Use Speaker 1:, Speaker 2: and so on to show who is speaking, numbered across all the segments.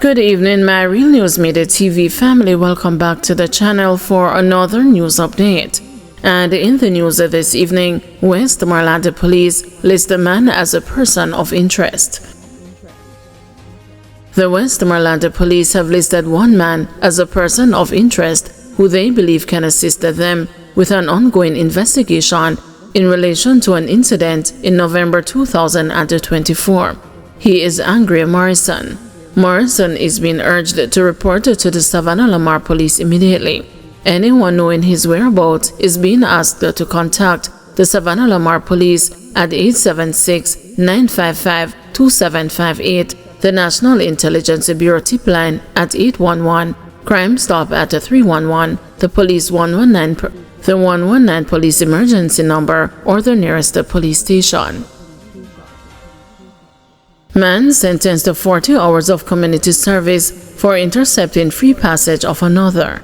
Speaker 1: Good evening, my Real News Midday TV family. Welcome back to the channel for another news update. And in the news of this evening, Westmoreland police list a man as a person of interest. The Westmoreland police have listed one man as a person of interest who they believe can assist them with an ongoing investigation in relation to an incident in November 2024. He is Angry Morrison. Morrison is being urged to report to the Savannah Lamar police immediately. Anyone knowing his whereabouts is being asked to contact the Savannah Lamar police at 876-955-2758, the National Intelligence Bureau tip line at 811, Crime Stop at 311, the police 119 police emergency number, or the nearest police station. Man sentenced to 40 hours of community service for intercepting free passage of another.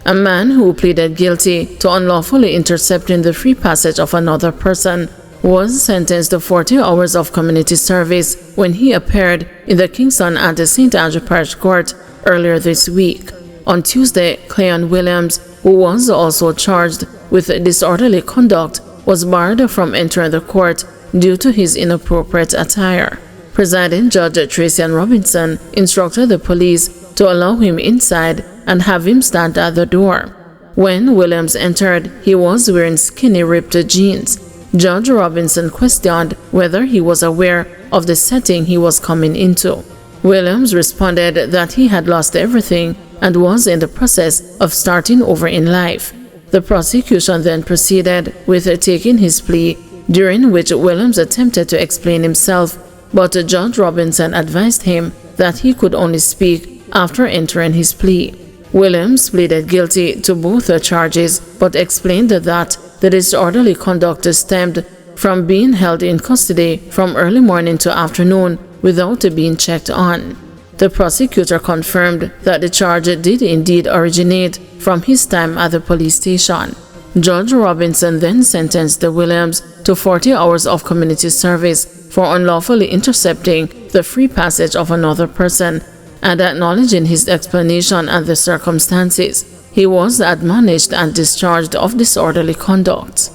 Speaker 1: A man who pleaded guilty to unlawfully intercepting the free passage of another person was sentenced to 40 hours of community service when he appeared in the Kingston and the St. Andrew Parish Court earlier this week. On Tuesday, Cleon Williams, who was also charged with disorderly conduct, was barred from entering the court due to his inappropriate attire. Presiding Judge Tracy Robinson instructed the police to allow him inside and have him stand at the door. When Williams entered, he was wearing skinny ripped jeans. Judge Robinson questioned whether he was aware of the setting he was coming into. Williams responded that he had lost everything and was in the process of starting over in life. The prosecution then proceeded with taking his plea, during which Williams attempted to explain himself, but Judge Robinson advised him that he could only speak after entering his plea. Williams pleaded guilty to both charges, but explained that the disorderly conduct stemmed from being held in custody from early morning to afternoon without being checked on. The prosecutor confirmed that the charge did indeed originate from his time at the police station. Judge Robinson then sentenced Williams to 40 hours of community service for unlawfully intercepting the free passage of another person, and acknowledging his explanation and the circumstances, he was admonished and discharged of disorderly conduct.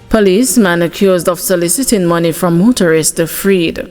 Speaker 1: Policeman accused of soliciting money from motorist freed.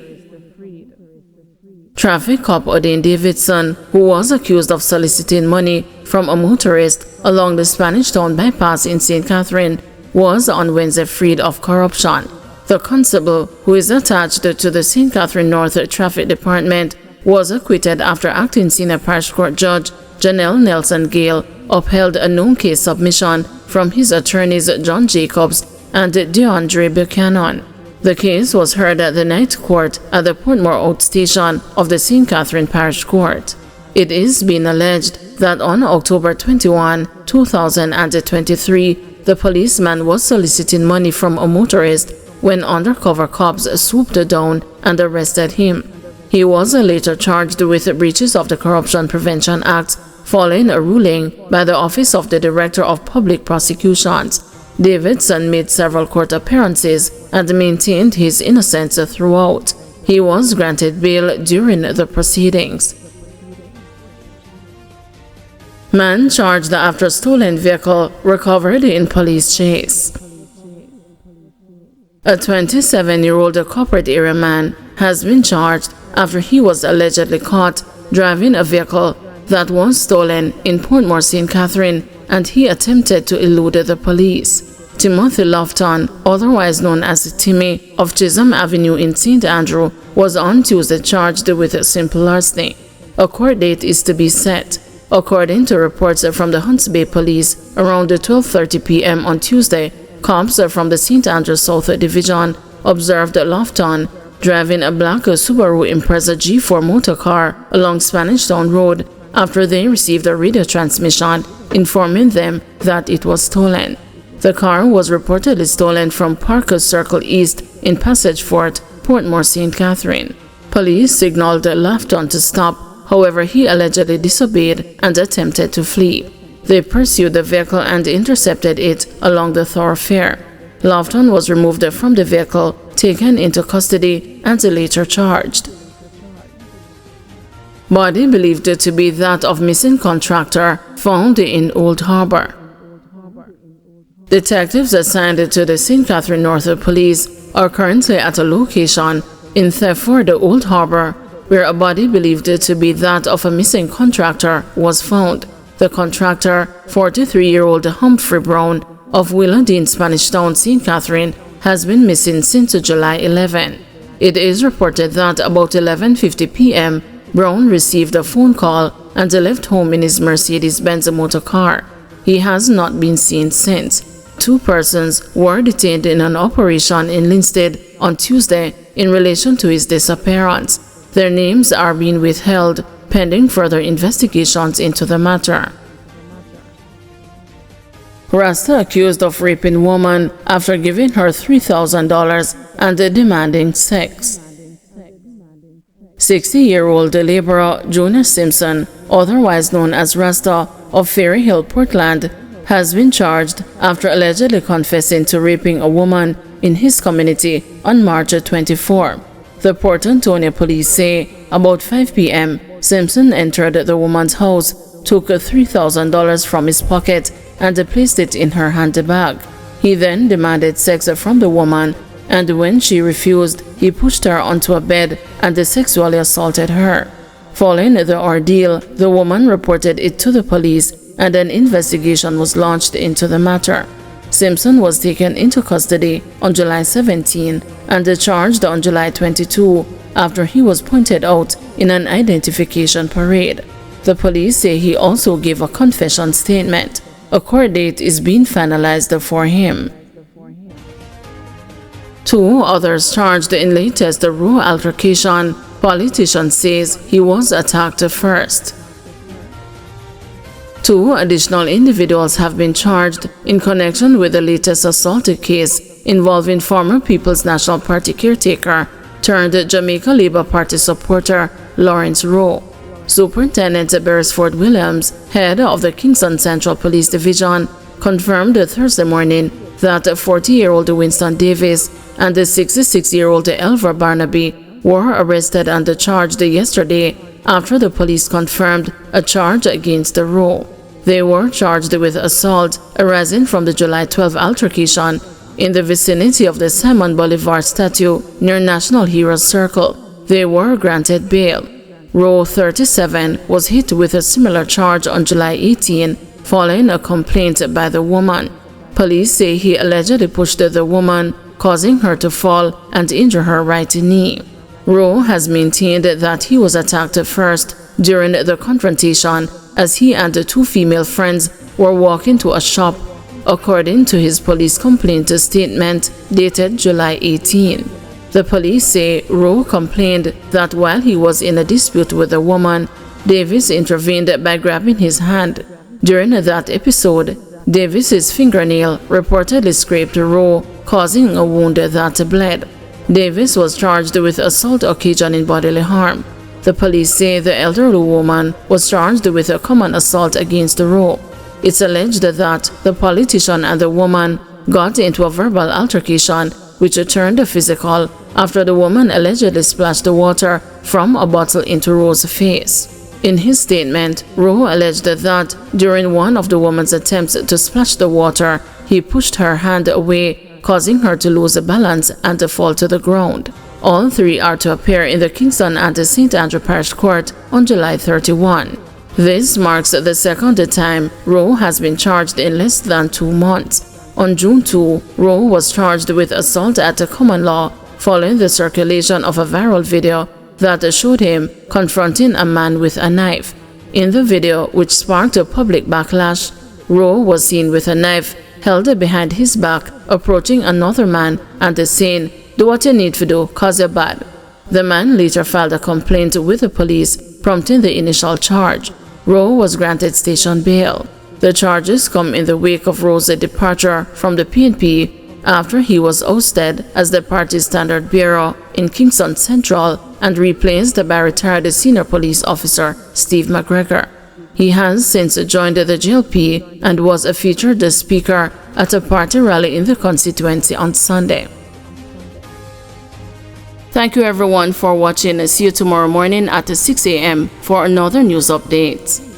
Speaker 1: Traffic cop Odin Davidson, who was accused of soliciting money from a motorist along the Spanish Town bypass in St. Catherine, was on Wednesday freed of corruption. The constable, who is attached to the St. Catherine North Traffic Department, was acquitted after acting senior parish court judge Janelle Nelson Gale upheld a known case submission from his attorneys John Jacobs and DeAndre Buchanan. The case was heard at the night court at the Portmore outstation of the St. Catherine Parish Court. It is being alleged that on October 21, 2023, the policeman was soliciting money from a motorist when undercover cops swooped down and arrested him. He was later charged with breaches of the Corruption Prevention Act following a ruling by the Office of the Director of Public Prosecutions. Davidson made several court appearances and maintained his innocence throughout. He was granted bail during the proceedings. Man charged after stolen vehicle recovered in police chase. A 27-year-old corporate area man has been charged after he was allegedly caught driving a vehicle that was stolen in Portmore, St. Catherine, and he attempted to elude the police. Timothy Lofton, otherwise known as Timmy, of Chisholm Avenue in St. Andrew, was on Tuesday charged with simple larceny. A court date is to be set. According to reports from the Hunts Bay Police, around 12:30 p.m. on Tuesday, cops from the St. Andrew South Division observed Lofton driving a black Subaru Impreza G4 motor car along Spanish Town Road after they received a radio transmission informing them that it was stolen. The car was reportedly stolen from Parker Circle East in Passage Fort, Portmore, St. Catherine. Police signaled Lofton to stop, however he allegedly disobeyed and attempted to flee. They pursued the vehicle and intercepted it along the thoroughfare. Lofton was removed from the vehicle, taken into custody, and later charged. Body believed to be that of missing contractor found in Old Harbor. Detectives assigned to the St. Catherine North Police are currently at a location in Thetford, Old Harbor, where a body believed to be that of a missing contractor was found. The contractor, 43-year-old Humphrey Brown of Willowdene, Spanish Town, St. Catherine, has been missing since July 11. It is reported that about 11:50 p.m., Brown received a phone call and left home in his Mercedes-Benz motor car. He has not been seen since. 2 persons were detained in an operation in Linstead on Tuesday in relation to his disappearance. Their names are being withheld pending further investigations into the matter. Rasta accused of raping woman after giving her $3,000 and demanding sex. 60-year-old laborer Jonas Simpson, otherwise known as Rasta of Ferry Hill, Portland, has been charged after allegedly confessing to raping a woman in his community on March 24. The Port Antonio police say about 5 p.m., Simpson entered the woman's house, took $3,000 from his pocket, and placed it in her handbag. He then demanded sex from the woman, and when she refused, he pushed her onto a bed and sexually assaulted her. Following the ordeal, the woman reported it to the police, and an investigation was launched into the matter. Simpson was taken into custody on July 17 and charged on July 22 after he was pointed out in an identification parade. The police say he also gave a confession statement. A court date is being finalized for him. 2 others charged in latest Roe altercation. Politician says he was attacked first. 2 additional individuals have been charged in connection with the latest assault case involving former People's National Party caretaker turned Jamaica Labour Party supporter Lawrence Rowe. Superintendent Beresford Williams, head of the Kingston Central Police Division, confirmed Thursday morning that 40-year-old Winston Davis and 66-year-old Elver Barnaby were arrested and charged yesterday after the police confirmed a charge against Rowe. They were charged with assault arising from the July 12 altercation in the vicinity of the Simon Bolivar statue near National Heroes Circle. They were granted bail. Rowe, 37, was hit with a similar charge on July 18 following a complaint by the woman. Police say he allegedly pushed the woman, causing her to fall and injure her right knee. Rowe has maintained that he was attacked first during the confrontation as he and 2 female friends were walking to a shop, according to his police complaint statement dated July 18. The police say Rowe complained that while he was in a dispute with the woman, Davis intervened by grabbing his hand. During that episode, Davis's fingernail reportedly scraped Rowe, causing a wound that bled. Davis was charged with assault occasioning bodily harm. The police say the elderly woman was charged with a common assault against Rowe. It's alleged that the politician and the woman got into a verbal altercation which turned physical after the woman allegedly splashed water from a bottle into Rowe's face. In his statement, Rowe alleged that during one of the woman's attempts to splash the water, he pushed her hand away, causing her to lose balance and to fall to the ground. All 3 are to appear in the Kingston and St. Andrew Parish Court on July 31. This marks the second time Rowe has been charged in less than 2 months. On June 2, Rowe was charged with assault at common law following the circulation of a viral video that showed him confronting a man with a knife. In the video, which sparked a public backlash, Rowe was seen with a knife held behind his back, approaching another man and saying, "Do what you need to do, cause you're bad." The man later filed a complaint with the police, prompting the initial charge. Rowe was granted station bail. The charges come in the wake of Rowe's departure from the PNP after he was ousted as the party's standard bearer in Kingston Central and replaced by retired senior police officer Steve McGregor. He has since joined the GLP and was a featured speaker at a party rally in the constituency on Sunday. Thank you everyone for watching. See you tomorrow morning at 6 a.m. for another news update.